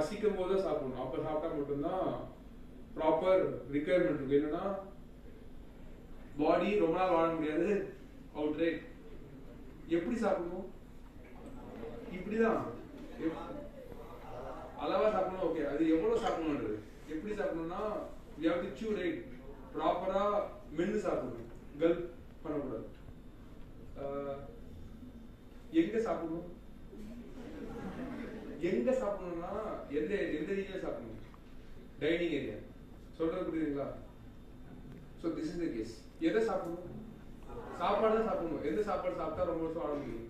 பசிக்கும் போது தான் சாப்பிடணும். அப்ப சாப்பிட்டா மட்டும்தான் ப்ராப்பர் ரிக்வயர்மெண்ட் இருக்கு. இல்லைன்னா பாடி ரொம்ப நாள் வாழ முடியாது. Out right. எப்படி சாப்பிடணும்? இப்படிதான் அளவா சாப்பிடணும். ஓகே, அது எவ்வளவு சாப்பிடணும்ன்றது. எப்படி சாப்பிடணும்னா we have to chew, right? ப்ராப்பரா மென்னு சாப்பிடணும். கல்ப் பண்ணக்கூடாது. எங்க சாப்பிடணும்? எங்க சாப்பிடணும்னா எந்த ஏரியா சாப்பிடணும்? Dining area. சொல்றது புரியுதுங்களா? So this is the case. எதை சாப்பிடணும்? சாப்பாடு தான் சாப்பிடணும். எந்த சாப்பாடு சாப்பிட்டா ரொம்ப வருஷம் வாழ முடியும்?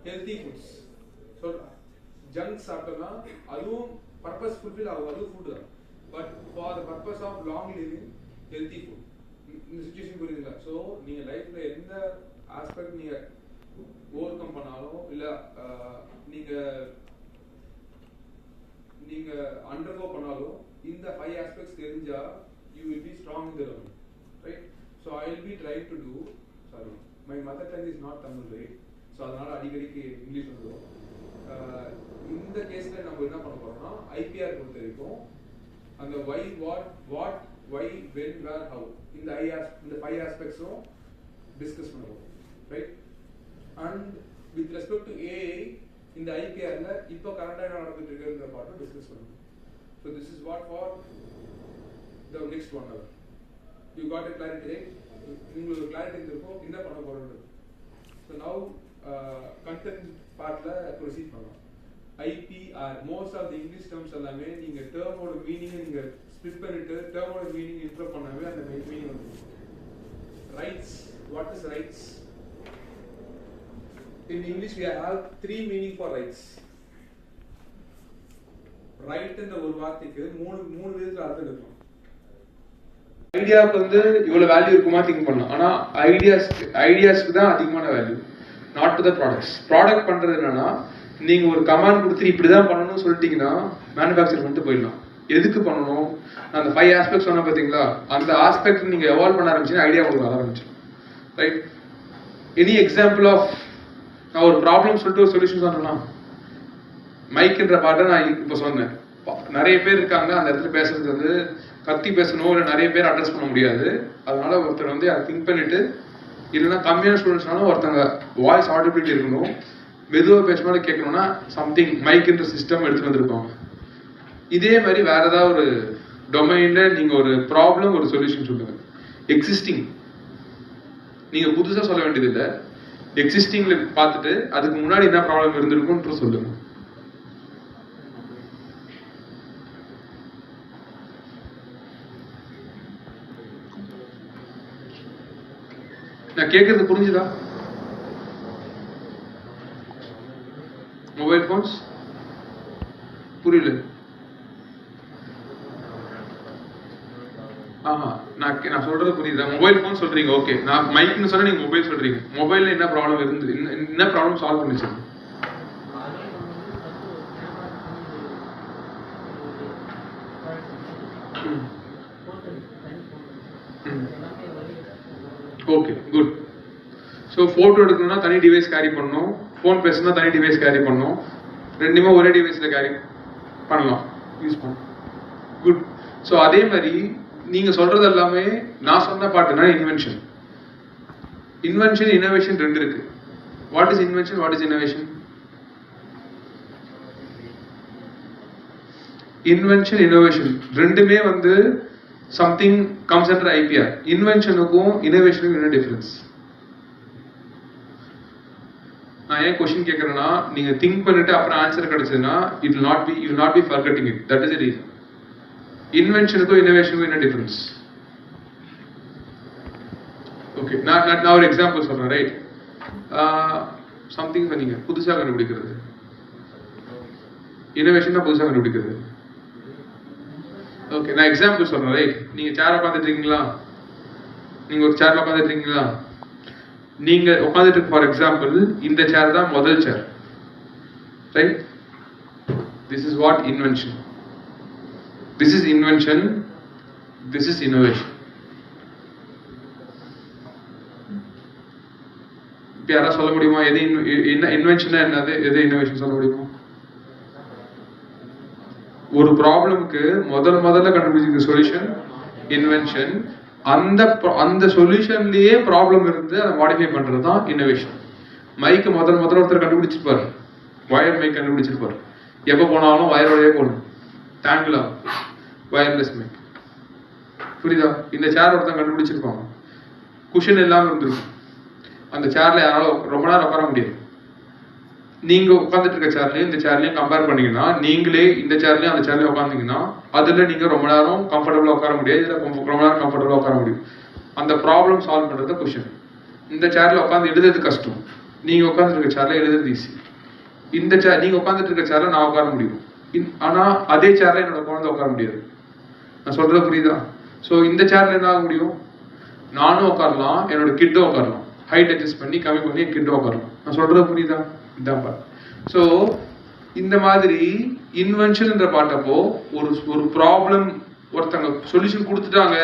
Healthy foods. ஸோ ஜங்க் சாப்பிட்டோம்னா அதுவும் பர்பஸ் ஃபுல்ஃபில் ஆகும், அதுவும் ஃபுட் தான். But for the purpose of long living healthy food. இந்த சுச்சுவேஷன் புரியுதுங்களா? ஸோ நீங்க லைஃப்ல எந்த ஆஸ்பெக்ட் நீங்க ஓவர் கம் பண்ணாலும் இல்ல நீங்க அண்டர்கோ பண்ணாலும் இந்த 5 aspects தெரிஞ்சா you will be strong in the learning, right? So I will be trying to do, sorry, my mother tongue is not Tamil, right? So அதனால அடிக்கடிக்கு இங்கிலீஷ் வந்துடும். இந்த கேஸ்ல நம்ம என்ன பண்ண போறோம்னா ஐபிஆர் பொறுத்த வரைக்கும் அந்த why, what, why, when, where, how இந்த 5 aspects-உம் டிஸ்கஸ் பண்ண போறோம், right? And with respect to AI இந்த ஐபிஆர்ல இப்போ கரண்டா என்ன நடந்துட்டு இருக்குன்ற பார்த்து டிஸ்கஸ் பண்ணுவோம். So this is what for the next 1 hour. You got a clarity, right? உங்களுக்கு clarity இருக்கும் என்ன பண்ண போறோம்னு. So now content partல proceed பண்ணலாம். IPR most of the English terms எல்லாமே நீங்க term-ஓட மீனிங் நீங்க ஸ்ப்ளிட் பண்ணிட்டு term-ஓட மீனிங் இன்ட்ரோ பண்ணாவே அந்த மீனிங் வந்துரும். Rights. What is rights? In English we have 3 meaning for rights. Right என்ற ஒரு வார்த்தைக்கு மூணு விதத்துல அர்த்தம் இருக்கும். ஐடியாவுக்கு வந்து இவ்வளவு வேல்யூ இருக்குமா திங்க் பண்ணலாம். ஆனா ஐடியாஸ்க்கு தான் அதிகமான value, not to the products. Product பண்றது என்னன்னா நீங்க ஒரு கமாண்ட் கொடுத்து இப்படிதான் பண்ணணும்னு சொல்லிட்டீங்கன்னா மேனுஃபேக்சர் பண்ணிட்டு போயிடலாம். எதுக்கு பண்ணணும்? அந்த 5 ஆஸ்பெக்ட் சொன்ன பாத்தீங்களா, அந்த ஆஸ்பெக்ட் நீங்க எவால்வ் பண்ண ஆரம்பிச்சீங்கன்னா ஐடியா உங்களுக்கு வர ஆரம்பிச்சிடும், ரைட்? எனி எக்ஸாம்பிள் ஆஃப் நான் ஒரு ப்ராப்ளம் சொல்லிட்டு ஒரு சொல்யூஷன் சொல்லலாம். மைக்ன்ற பாட்டை நான் இப்போ சொன்னேன். நிறைய பேர் இருக்காங்க அந்த இடத்துல பேசுறது வந்து கத்தி பேசணும், இல்லை நிறைய பேர் அட்ரஸ் பண்ண முடியாது. அதனால ஒருத்தர் வந்து அதை திங்க் பண்ணிட்டு, இல்லைன்னா கம்மியான ஸ்டூடெண்ட்ஸ்னாலும் ஒருத்தங்க வாய்ஸ் ஆடிபிலிட்டி இருக்கணும், மெதுவாக பேசணும் கேட்கணும்னா சம்திங் மைக்ன்ற சிஸ்டம் எடுத்துட்டு வந்திருப்பாங்க. இதே மாதிரி வேற ஏதாவது ஒரு டொமைன்ல நீங்க ஒரு ப்ராப்ளம் ஒரு சொல்யூஷன் சொல்லுங்க. எக்ஸிஸ்டிங் நீங்க புதுசா சொல்ல வேண்டியது இல்லை, எக்ஸிஸ்டிங்ல பார்த்துட்டு அதுக்கு முன்னாடி என்ன ப்ராப்ளம் இருந்திருக்கும்னு சொல்லுங்க. நான் கேட்கறது புரிஞ்சுதா? மொபைல் போன்ஸ் புரியல. நான் சொல்றது புரியுதா? மொபைல் போன் சொல்றீங்க, ஓகே. நான் மைக்னு சொன்னா நீங்க மொபைல் சொல்றீங்க. மொபைல்ல என்ன ப்ராப்ளம் இருந்து, என்ன ப்ராப்ளம் சால்வ் பண்ணிச்சு? Okay, good. ஸோ ஃபோட்டோ எடுக்கணும்னா தனி டிவைஸ் கேரி பண்ணணும், ஃபோன் பேசணும்னா தனி டிவைஸ் கேரி பண்ணணும், ரெண்டுமே ஒரே டிவைஸில் கேரி பண்ணலாம், யூஸ் பண்ணலாம். குட். ஸோ அதே மாதிரி நீங்கள் சொல்கிறது எல்லாமே நான் சொன்ன பாட்டுனா இன்வென்ஷன். இன்னோவேஷன் ரெண்டு இருக்கு. What is invention, what is innovation? Invention innovation ரெண்டுமே வந்து something comes under IPR. இன்வென்ஷனுக்கும் இன்னோவேஷனுக்கும் என்ன டிஃபரன்ஸ்? நான் ஏன் கொஸ்டின் கேட்கறேன்னா, நீங்க திங்க் பண்ணிட்டு அப்புறம் ஆன்சர் கிடைச்சதுன்னா you will not be forgetting it. That is the reason. இன்வென்ஷனுக்கும் இன்னோவேஷனுக்கும் என்ன டிஃபரன்ஸ்? ஓகே, நான் ஒரு எக்ஸாம்பிள் சொல்றேன், ரைட்? சம்திங் சொன்னீங்க, புதுசாக கண்டுபிடிக்கிறது. இன்னோவேஷன் தான் புதுசாக கண்டுபிடிக்கிறது. ஓகே, நான் எக்ஸாம்பிள் சொல்றேன், ரைட்? நீங்க சேர்ல உட்காந்துட்டு இருக்கீங்களா? நீங்க ஒரு சேர்ல உட்காந்துட்டு இருக்கீங்களா? நீங்க உட்காந்துட்டு, ஃபார் எக்ஸாம்பிள் இந்த சேர் தான் முதல் chair, right? This is what invention. This is invention, this is innovation. இப்போ யாராவது சொல்ல முடியுமா எது இன்வென்ஷன் என்னது, எது இன்னோவேஷன் சொல்ல முடியுமா? ஒரு ப்ராப்ளமுக்கு முதல்ல கண்டுபிடிச்சிருக்க சொல்யூஷன் இன்வென்ஷன். அந்த சொல்யூஷன்லயே ப்ராப்ளம் இருந்து அதை மாடிஃபை பண்றது தான் இன்னோவேஷன். மைக்கு முதல்ல ஒருத்தர் கண்டுபிடிச்சிருப்பாரு, வயர் மைக் கண்டுபிடிச்சிருப்பாரு. எப்போ போனாலும் வயரோடய போகணும், டேங்கிள் வயர்லெஸ் மைக். புரியுதா? இந்த சேர் ஒருத்தன் கண்டுபிடிச்சிருப்பாங்க, குஷன் இல்லாமல் இருந்திருக்கும். அந்த சேர்ல யாராலும் ரொம்ப நேரம் உட்கார முடியாது. நீங்க உட்காந்துட்டு இருக்க சேர்லையும் இந்த சேர்லையும் கம்பேர் பண்ணீங்கன்னா, நீங்களே இந்த சேர்லையும் அந்த சேர்லையும் உட்காந்தீங்கன்னா அதுல நீங்க ரொம்ப நேரம் கம்ஃபர்டபுளா உட்கார முடியாது, இதுல ரொம்ப நேரம் கம்ஃபர்டபுளா உட்கார முடியும். அந்த ப்ராப்ளம் சால்வ் பண்றது குஷன். இந்த சேர்ல உட்காந்து எழுதுறது கஷ்டம், நீங்க உட்காந்துட்டு இருக்க சேர்ல எழுதுறது ஈஸி. இந்த சேர் நீங்க உட்காந்துட்டு இருக்க சேர்ல நான் உட்கார முடியும், ஆனா அதே சேர்ல என்னோட குழந்தை உட்கார முடியாது. நான் சொல்றது புரியுதா? ஸோ இந்த சேர்ல என்ன ஆக முடியும், நானும் உட்காரலாம், என்னோட கிட்டும் உட்காரலாம். ஹைட் அட்ஜஸ்ட் பண்ணி கம்மி பண்ணி என் கிட்டும் உட்காரலாம். நான் சொல்றது புரியுதா? இதான் பாரு. ஸோ இந்த மாதிரி இன்வென்ஷன்ன்ற பாட்டப்போ ஒரு ப்ராப்ளம் ஒருத்தங்க சொல்யூஷன் கொடுத்துட்டாங்க,